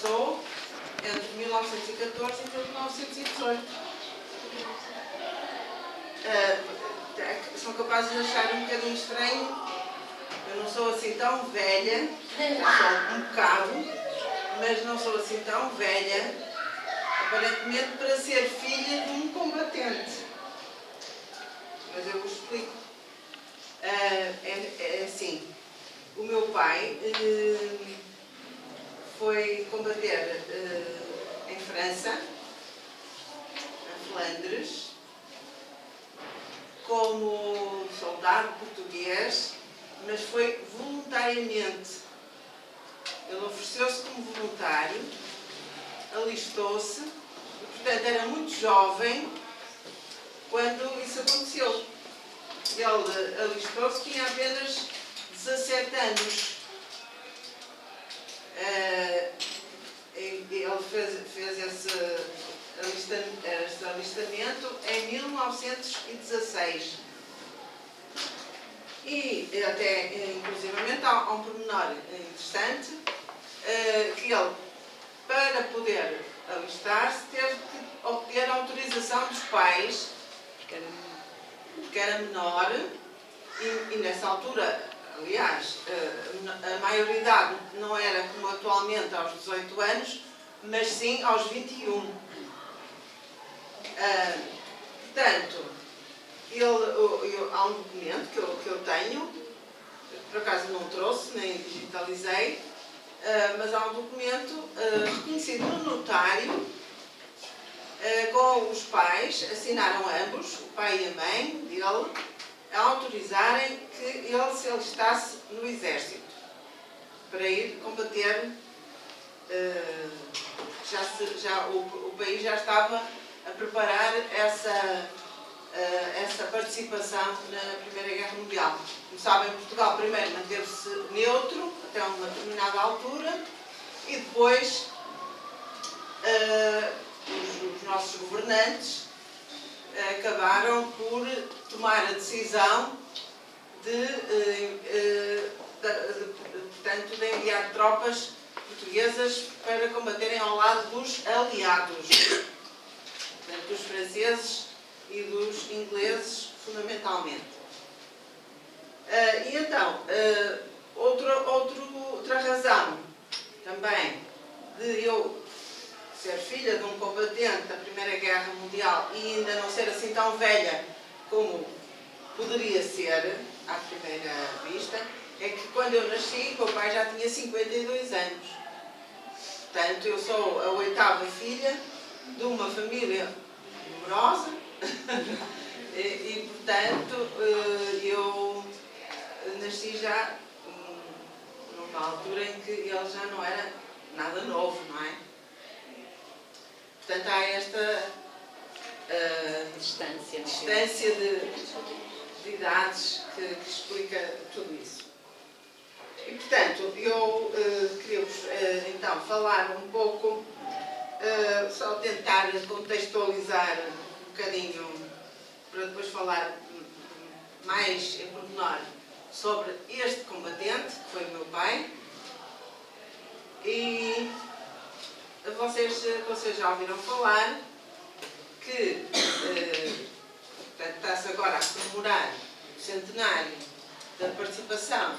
passou entre 1914 e 1918. São capazes de achar um bocadinho estranho. Eu não sou assim tão velha, sou um bocado, mas não sou assim tão velha, aparentemente, para ser filha de um combatente. Mas eu vos explico. É assim, o meu pai foi combater em França, em Flandres, como soldado português, mas foi voluntariamente. Ele ofereceu-se como voluntário, alistou-se, e, portanto, era muito jovem quando isso aconteceu. Ele alistou-se, tinha apenas 17 anos. Ele fez esse alistamento em 1916. E até, inclusivamente, há um pormenor interessante, que ele, para poder alistar-se, teve que obter a autorização dos pais, porque era menor, e nessa altura, aliás, a maioridade não era como atualmente aos 18 anos, mas sim aos 21. Portanto, há um documento que eu tenho, por acaso não trouxe, nem digitalizei, mas há um documento reconhecido no notário, com os pais, assinaram ambos, o pai e a mãe dele, a autorizarem que ele se alistasse no exército, para ir combater. O país já estava a preparar essa participação na Primeira Guerra Mundial. Como sabem, Portugal primeiro manteve-se neutro até uma determinada altura e depois os nossos governantes acabaram por tomar a decisão portanto, de enviar tropas portuguesas para combaterem ao lado dos aliados, portanto, dos franceses e dos ingleses, fundamentalmente. E então, outra razão também de eu ser filha de um combatente da Primeira Guerra Mundial e ainda não ser assim tão velha como poderia ser à primeira vista, é que quando eu nasci, o meu pai já tinha 52 anos. Portanto, eu sou a 8ª filha de uma família numerosa e, portanto, eu nasci já numa altura em que ele já não era nada novo, não é? Portanto, há esta distância de idades que explica tudo isso. E, portanto, eu queria-vos então falar um pouco, só tentar contextualizar um bocadinho, para depois falar mais em pormenor sobre este combatente, que foi o meu pai. E vocês já ouviram falar que está-se agora a comemorar o centenário da participação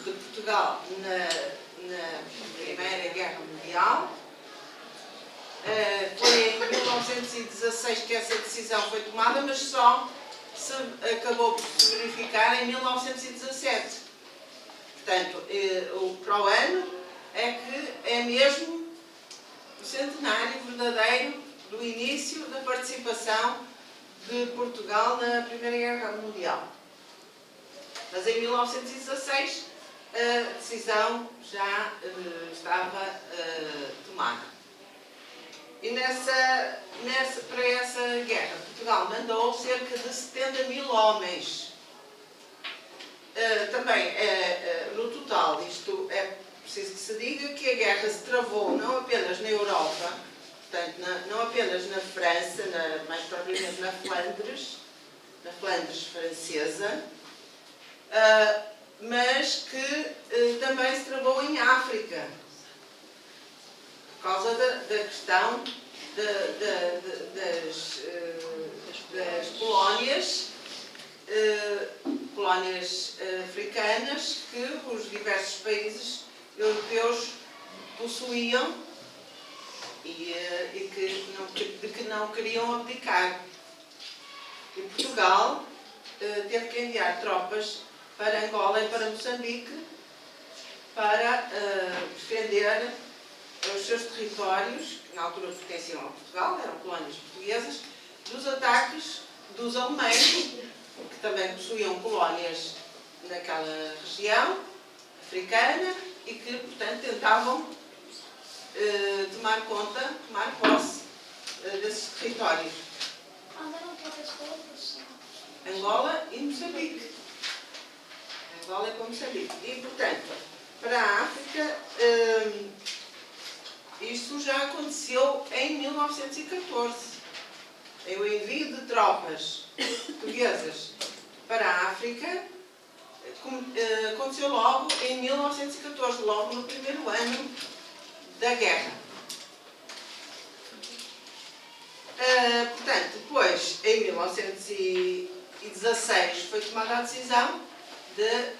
de Portugal na Primeira Guerra Mundial. Foi em 1916 que essa decisão foi tomada, mas só se acabou por se verificar em 1917. Portanto, para o ano é que é mesmo o centenário verdadeiro do início da participação de Portugal na Primeira Guerra Mundial. Mas em 1916 a decisão já estava tomada. E para essa guerra, Portugal mandou cerca de 70.000 homens. Também, no total, isto é preciso que se diga que a guerra se travou não apenas na Europa, portanto, não apenas na França, mais propriamente na Flandres francesa, mas que também se travou em África. causa da questão das colónias africanas que os diversos países europeus possuíam e de que não queriam abdicar. E Portugal teve que enviar tropas para Angola e para Moçambique para defender os seus territórios, que na altura pertenciam a Portugal, eram colónias portuguesas, dos ataques dos alemães, que também possuíam colónias naquela região africana e que, portanto, tentavam tomar posse desses territórios. Angola e Moçambique. Angola e Moçambique. E, portanto, para a África, isto já aconteceu em 1914. O envio de tropas portuguesas para a África aconteceu logo em 1914, logo no primeiro ano da guerra. Portanto, depois, em 1916, foi tomada a decisão de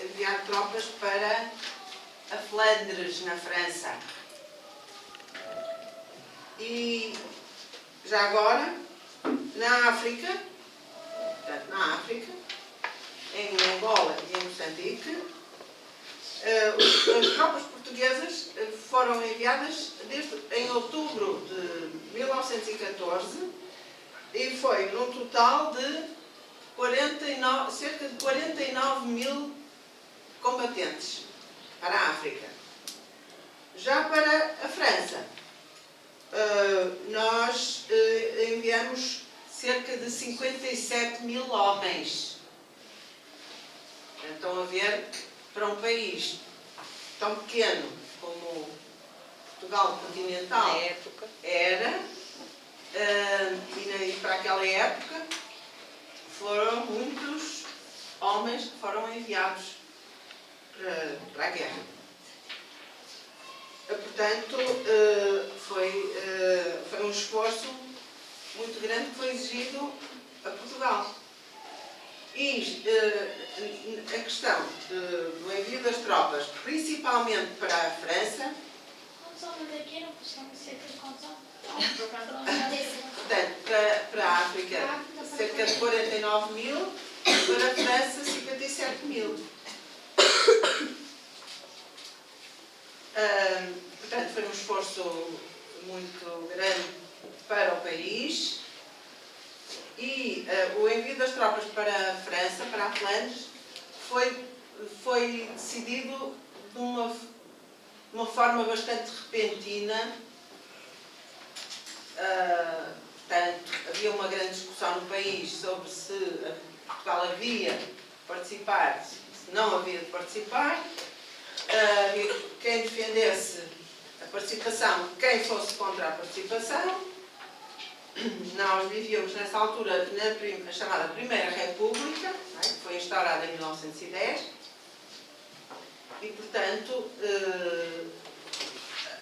enviar tropas para a Flandres, na França. E já agora, na África, em Angola e em Moçambique, as tropas portuguesas foram enviadas em outubro de 1914 e foi num total de cerca de 49 mil combatentes para a África. Já para a França, nós enviamos cerca de 57 mil homens. Estão a ver, para um país tão pequeno como Portugal continental na época era, e para aquela época foram muitos homens que foram enviados para a guerra. Portanto, foi um esforço muito grande que foi exigido a Portugal. E a questão do envio das tropas, principalmente para a França, portanto, para a África, cerca de 49 mil, para a França, 57 mil. Portanto, foi um esforço muito grande para o país e o envio das tropas para a França, para a Flandres, foi decidido de uma forma bastante repentina. Portanto, havia uma grande discussão no país sobre se Portugal havia de participar, se não havia de participar. Quem defendesse a participação, quem fosse contra a participação. Nós vivíamos nessa altura na chamada Primeira República, que foi instaurada em 1910, e, portanto,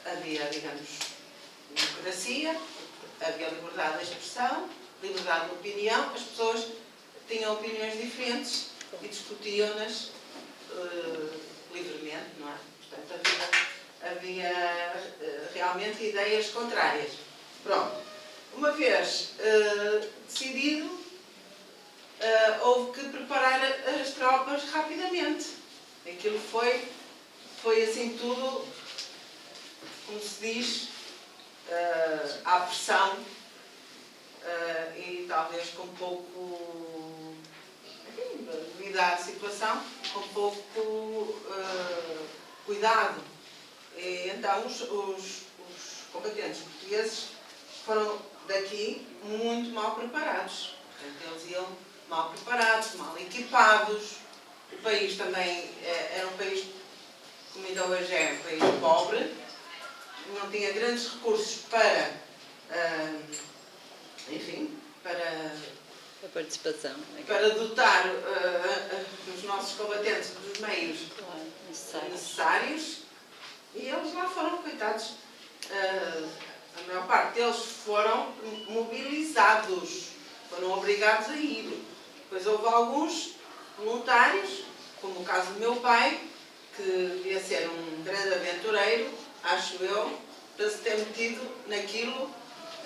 havia, digamos, democracia, havia liberdade de expressão, liberdade de opinião, as pessoas tinham opiniões diferentes e discutiam-nas livremente, não é? Portanto, havia realmente ideias contrárias. Pronto. Uma vez decidido, houve que preparar as tropas rapidamente. Aquilo foi assim tudo, como se diz, à pressão e talvez com pouco, devido à situação, com pouco cuidado. E então os combatentes portugueses foram daqui muito mal preparados. Portanto, eles iam mal preparados, mal equipados. O país também era um país, como ainda hoje é, um país pobre, não tinha grandes recursos para, enfim, para a participação, para dotar os nossos combatentes dos meios necessários. E eles lá foram, coitados, a maior parte deles foram mobilizados, foram obrigados a ir. Depois houve alguns voluntários, como o caso do meu pai, que devia ser um grande aventureiro, acho eu, para se ter metido naquilo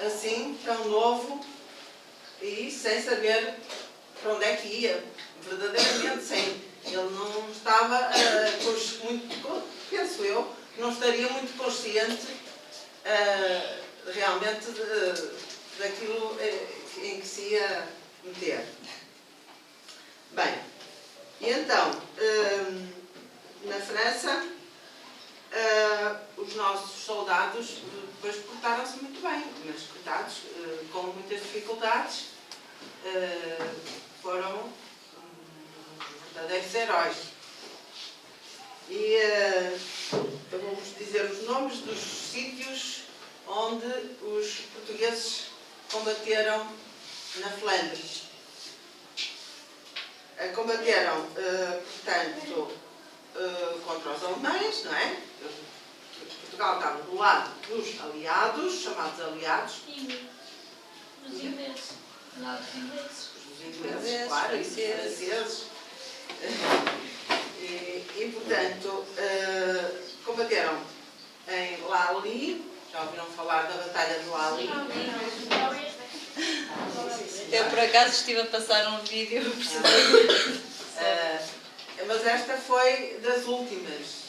assim, tão novo e sem saber para onde é que ia, verdadeiramente sem. Ele não estava, penso eu, não estaria muito consciente realmente daquilo em que se ia meter. Bem, e então, na França, os nossos soldados depois portaram-se muito bem, mas coitados, com muitas dificuldades, foram verdadeiros heróis. E eu vou-vos dizer os nomes dos sítios onde os portugueses combateram na Flandres. Combateram, portanto, contra os alemães, não é? Portugal estava do lado dos aliados, chamados aliados. Dos ingleses. Lá dos ingleses. Os ingleses, claro, e os franceses. E portanto, combateram em Lally. Já ouviram falar da Batalha de Lally? Eu, por acaso, estive a passar um vídeo. Mas esta foi das últimas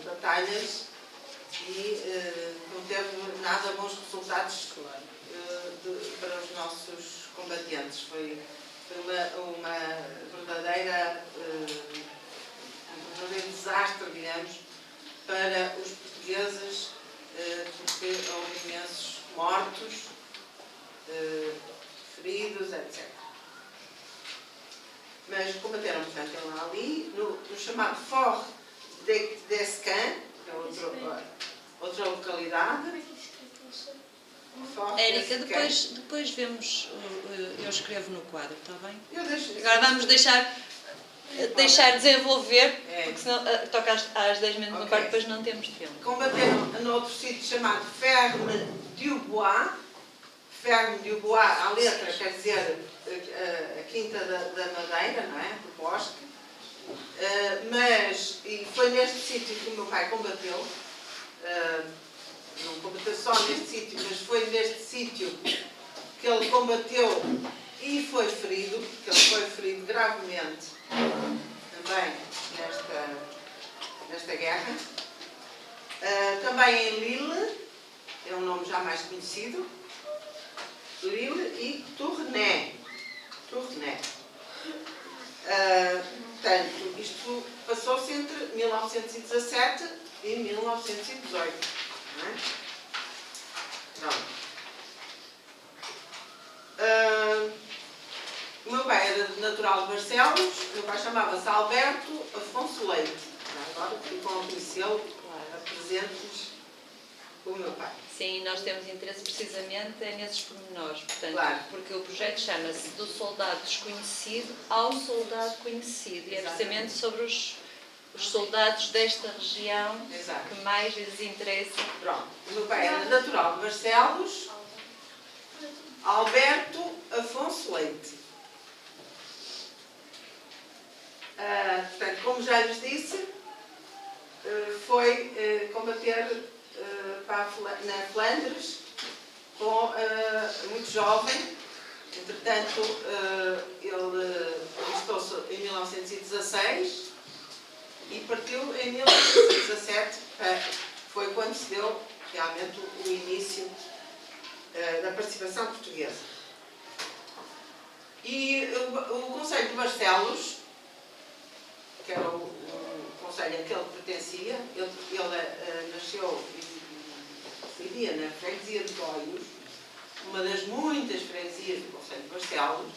batalhas e não teve nada bons resultados para os nossos combatentes. Foi uma verdadeira, um verdadeiro desastre, digamos, para os portugueses, porque houve imensos mortos, feridos, etc. Mas combateram, portanto, ali, no chamado Fort d'Esquin, que é outra localidade. Érica, depois vemos, eu escrevo no quadro, está bem? Agora Agora vamos deixar desenvolver, porque senão toca às 10 minutos no quarto, depois não temos tempo. Combateram noutro sítio chamado Ferme du Bois. Ferme du Bois, a letra quer dizer a Quinta da Madeira, não é? Do bosque. E foi neste sítio que o meu pai combateu. Não combateu só neste sítio, mas foi neste sítio que ele combateu e foi ferido, que ele foi ferido gravemente também nesta guerra. Também em Lille, é um nome já mais conhecido, Lille e Tournai. Portanto, isto passou-se entre 1917 e 1918. Não é? Pronto. O meu pai era natural de Barcelos, o meu pai chamava-se Alberto Afonso Leite. Agora ficam a conhecê-lo, apresento-lhes o meu pai. Sim, nós temos interesse precisamente nesses pormenores, portanto, Claro. porque o projeto chama-se do soldado desconhecido ao soldado conhecido, e é precisamente sobre os soldados desta região. Exato. Que mais lhes interessa. Pronto. O meu pai era natural de Barcelos, Alberto Afonso Leite. Portanto, como já lhes disse, foi combater na Flandres, muito jovem. Entretanto, ele alistou-se em 1916 e partiu em 1917. Foi quando se deu realmente o início da participação portuguesa. E o Conselho de Barcelos, que era o conselho a que ele pertencia, ele nasceu e vivia na freguesia de Góios, uma das muitas freguesias do Conselho de Barcelos,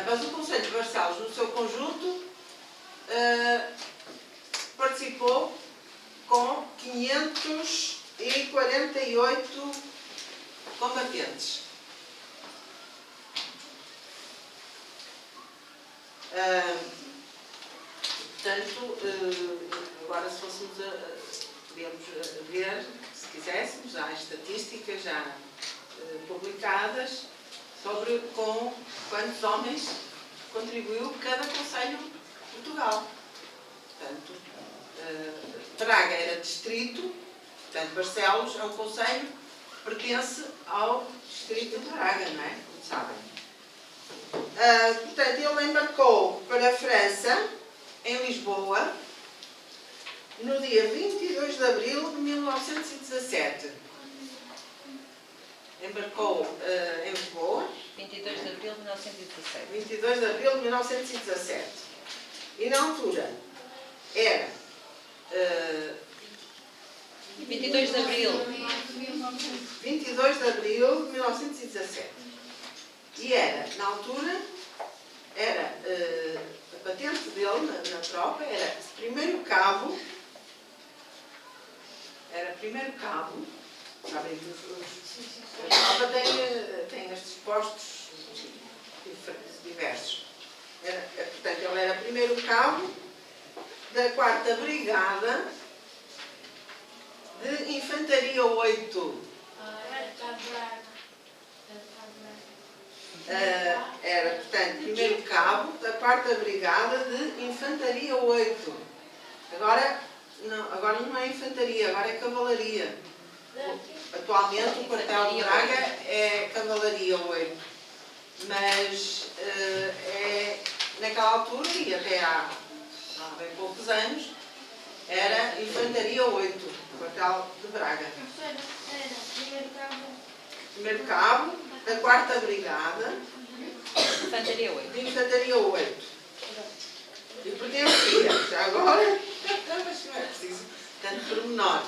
mas o Conselho de Barcelos, no seu conjunto, participou com 548 combatentes. Portanto, agora se fôssemos podíamos ver, se fizéssemos, há estatísticas já publicadas sobre com quantos homens contribuiu cada concelho de Portugal. Portanto, Braga era distrito, portanto, Barcelos é um concelho que pertence ao distrito de Braga, não é? Como sabem. Portanto, ele embarcou para a França, em Lisboa, no dia 22 de abril de 1917. Embarcou em Lisboa. 22 de abril de 1917. 22 de abril de 1917. E na altura era 22 de abril. 22 de abril de 1917. E era, na altura, era a patente dele na tropa, era primeiro cabo. Era primeiro cabo. Sabem que a tropa tem estes postos diversos. Portanto, ele era primeiro cabo da 4ª Brigada de Infantaria 8. Era, portanto, primeiro cabo da 4ª Brigada de Infantaria 8. Agora não é infantaria, agora é cavalaria. Atualmente o quartel de Braga é cavalaria 8. Mas naquela altura, e até há bem poucos anos, era infantaria 8, o quartel de Braga. Primeiro cabo da 4ª Brigada Infantaria 8. de Infantaria 8. E pertencia, já agora, mas não é preciso tanto pormenor.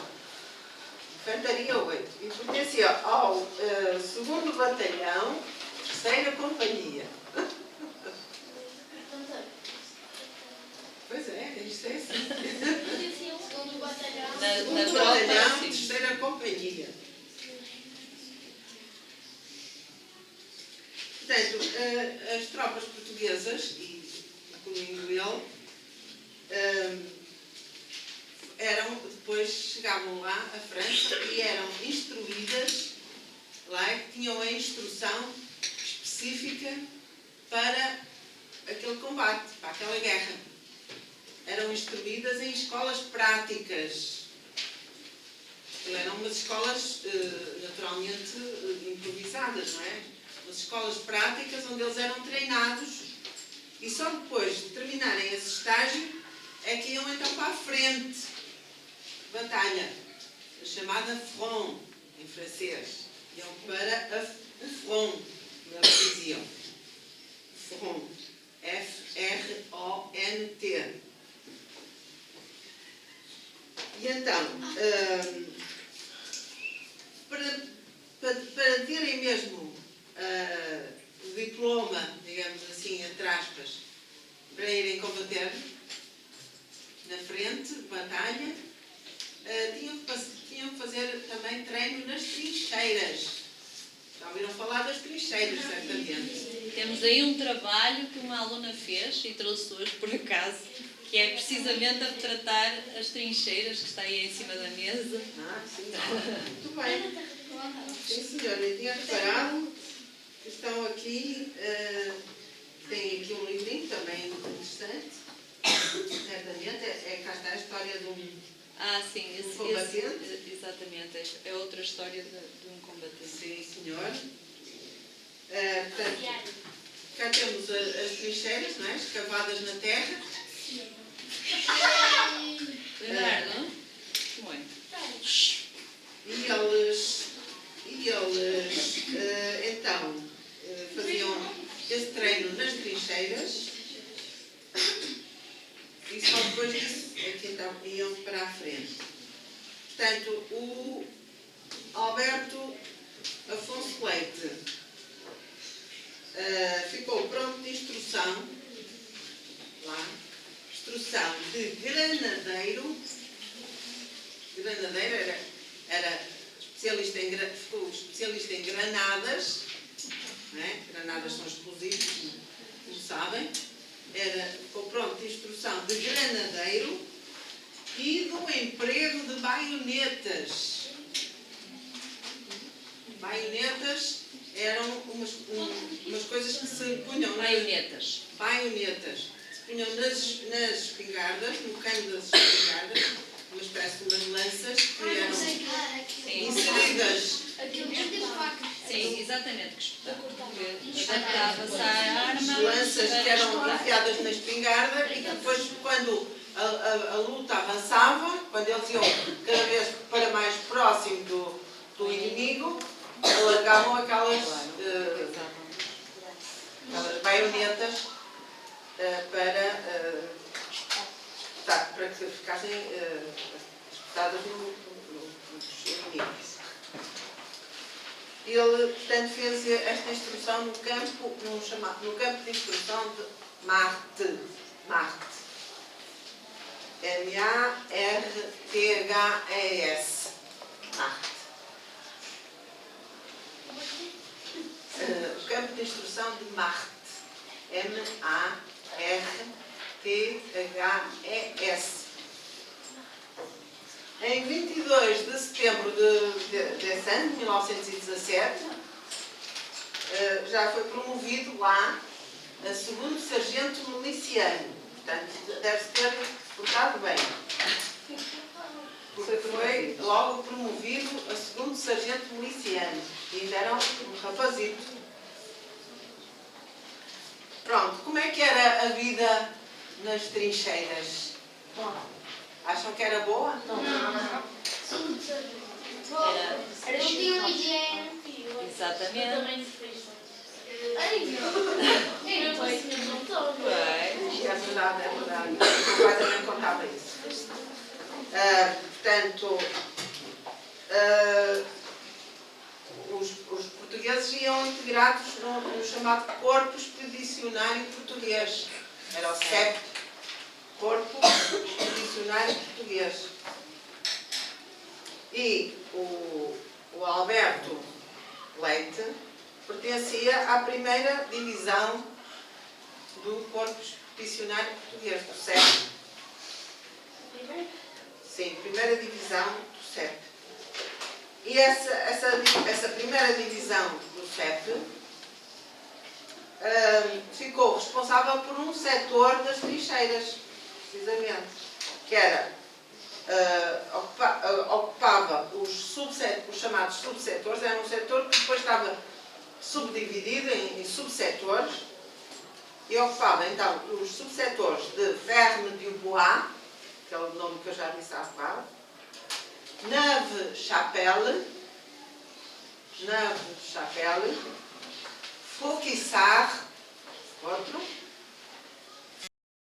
Infantaria 8. E pertencia ao 2º Batalhão, 3ª Companhia. Pois é, isto é assim. Na 2º tropa, Batalhão, sim. 3ª Companhia. Portanto, as tropas portuguesas, e incluindo ele, depois chegavam lá à França e eram instruídas, lá que tinham a instrução específica para aquele combate, para aquela guerra. Eram instruídas em escolas práticas. Eram umas escolas naturalmente improvisadas, não é? Umas escolas práticas onde eles eram treinados e só depois de terminarem esse estágio é que iam então para a frente. Batalha, chamada front, em francês. Iam para o front, como eles diziam. Front. F-R-O-N-T. E então, para terem mesmo o diploma, digamos assim, entre aspas, para irem combater na frente, batalha, tinham que fazer também treino nas trincheiras. Já ouviram falar das trincheiras, certamente. Temos aí um trabalho que uma aluna fez e trouxe hoje por acaso, que é precisamente a retratar as trincheiras que está aí em cima da mesa. Sim, muito bem. Sim, senhora, eu tinha reparado que estão aqui, tem aqui um livrinho também interessante, certamente, cá está a história de um Sim, combatente. Exatamente, é outra história de um combatente. Sim, senhor. Portanto, cá temos as trincheiras, não é? Escavadas na terra. Leonardo, como é? E eles então, faziam esse treino nas trincheiras e só depois disso é que então iam para a frente. Portanto, o Alberto Afonso Leite ficou pronto de instrução lá, instrução de granadeiro. Granadeiro era ficou especialista em granadas, não é? Granadas são explosivos, como sabem. Ficou pronto de instrução de granadeiro e do emprego de baionetas. Baionetas eram umas coisas que se punham Baionetas. baionetas. Se punham nas espingardas, no cano das espingardas, uma espécie de umas lanças que eram Sim. inseridas. Sim, exatamente. Que adaptava-se à arma. Lanças que eram enfiadas na espingarda e que depois, quando a luta avançava, quando eles iam cada vez para mais próximo do inimigo, alargavam aquelas baionetas para que ficassem espetadas nos inimigos. Ele, portanto, fez esta instrução no campo de instrução de Marte. M-A-R-T-H-E-S. Marte. O campo de instrução de Marte. M-A-R-T-H-E-S. Em 22 de setembro desse ano, de 1917, já foi promovido lá a segundo sargento miliciano. Portanto, deve-se ter portado bem. Porque foi logo promovido a segundo sargento miliciano. E ainda era um rapazito. Pronto, como é que era a vida nas trincheiras? Acham que era boa? Era tinha higiene. Exatamente. Ai, não. Eu não É verdade, é verdade. O meu pai também contava isso. Portanto, os portugueses iam integrados no chamado Corpo Expedicionário Português. Era o CEP, Corpo Expedicionário Português. E o Alberto Leite pertencia à primeira divisão do Corpo Expedicionário Português, do CEP. Sim, primeira divisão do CEP. E essa primeira divisão do CEP ficou responsável por um setor das trincheiras, precisamente, que era, ocupava os chamados subsetores. Era um setor que depois estava subdividido em subsetores e ocupava então os subsetores de Verne-du-Bois, que é o nome que eu já disse há bocado, Neuve-Chapelle, Fauquissart